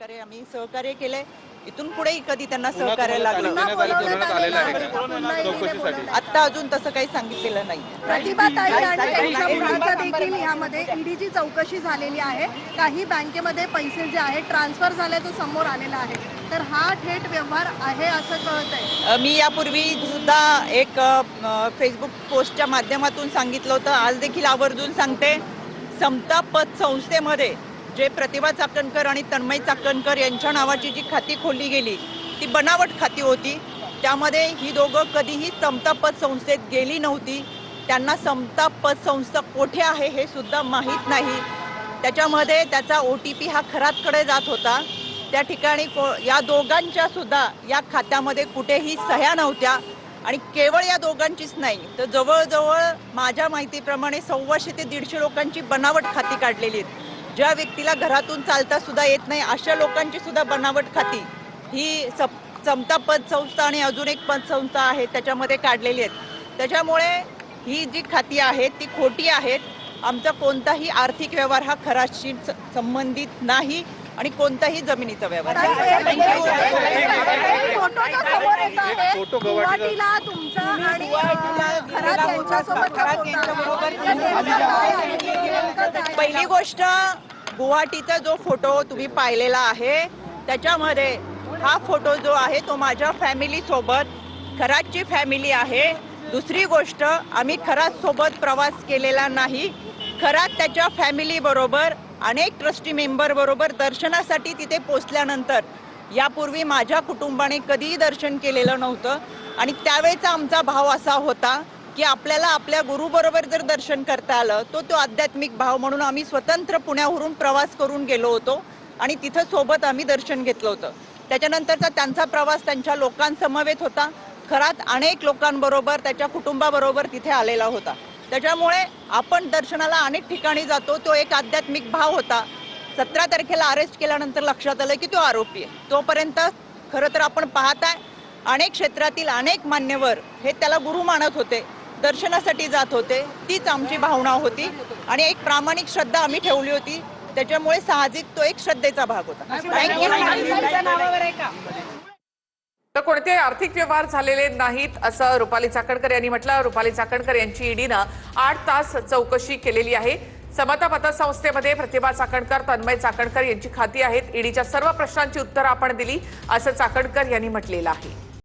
प्रकारे आम्ही सहकार्य केले. इथून पुढेही कधी त्यांना सहकार्य लागलं आता अजून तसं काही सांगितलेलं नाही. प्रतिभाताई आणि त्यांच्या मुलाचा देखील यामध्ये ईडीची चौकशी झालेली आहे. काही बँकेमध्ये पैसे जे आहेत ट्रान्सफर झाल्याचं समोर आलेलं आहे. तर हा थेट व्यवहार आहे असं कळतंय. मी यापूर्वी सुद्धा एक फेसबुक पोस्टच्या माध्यमातून सांगितलं होतं, आज देखील आवर्जून सांगते. समता पत संस्थेमध्ये जे प्रतिभा चाकणकर आणि तन्मय चाकणकर यांच्या नावाची जी खाती खोलली गेली ती बनावट खाती होती. त्यामध्ये ही दोघं कधीही समता पत संस्थेत गेली नव्हती. त्यांना समता पत संस्था कोठे आहे हे सुद्धा माहीत नाही. त्याच्यामध्ये त्याचा OTP हा खरातकडे जात होता. त्या ठिकाणी या दोघांच्या सुद्धा या खात्यामध्ये कुठेही सह्या नव्हत्या आणि केवळ या दोघांचीच नाही तर जवळजवळ माझ्या माहितीप्रमाणे 125 ते 150 लोकांची बनावट खाती काढलेली आहेत. ज्या व्यक्तीला घरातून चालता सुद्धा येत नाही अशा लोकांची सुद्धा बनावट खाती ही समता पत संस्था आणि अजून एक पत संस्था आहे त्याच्यामध्ये काढलेली आहेत. त्याच्यामुळे ही जी खाती आहेत ती खोटी आहेत. आमचा कोणताही आर्थिक व्यवहार हा खराशी संबंधित नाही आणि कोणताही जमिनीचा व्यवहार. पहिली गोष्ट, गुवाहाटीचा जो फोटो तुम्ही पाहिलेला आहे त्याच्यामध्ये हा फोटो जो आहे तो माझ्या फॅमिली सोबत, खरातची फॅमिली आहे. दुसरी गोष्ट, आम्ही खरात सोबत प्रवास केलेला नाही. खरात त्याच्या फॅमिली बरोबर अनेक ट्रस्टी मेंबर बरोबर दर्शनासाठी तिथे पोचल्यानंतर यापूर्वी माझ्या कुटुंबाने कधीही दर्शन केलेलं नव्हतं आणि त्यावेळेचा आमचा भाव असा होता की आपल्याला आपल्या गुरुबरोबर जर दर्शन करता आलं तो आध्यात्मिक भाव म्हणून आम्ही स्वतंत्र पुण्यावरून प्रवास करून गेलो होतो आणि तिथं सोबत आम्ही दर्शन घेतलं होतं. त्याच्यानंतरचा त्यांचा प्रवास त्यांच्या लोकांसमवेत होता. खरात अनेक लोकांबरोबर त्याच्या कुटुंबाबरोबर तिथे आलेला होता. त्याच्यामुळे आपण दर्शनाला अनेक ठिकाणी जातो, तो एक आध्यात्मिक भाव होता. 17 तारखेला अरेस्ट केल्यानंतर लक्षात आलं की तो आरोपी आहे. तोपर्यंत खरं तर आपण पाहताय अनेक क्षेत्रातील अनेक मान्यवर हे त्याला गुरु मानत होते, दर्शनासाठी जात होते. तीच आमची भावना होती आणि एक प्रामाणिक श्रद्धा आम्ही ठेवली होती. त्याच्यामुळे साहजिक तो एक श्रद्धेचा भाग होता. तर कोणतेही आर्थिक व्यवहार झालेले नाहीत असं रुपाली चाकणकर यांनी म्हटलं. रुपाली चाकणकर यांची ईडीनं 8 तास चौकशी केलेली आहे. समता पतसंस्थेमध्ये प्रतिभा चाकणकर, तन्मय चाकणकर यांची खाती आहेत. ईडीच्या सर्व प्रश्नांची उत्तरं आपण दिली असं चाकणकर यांनी म्हटलेलं आहे.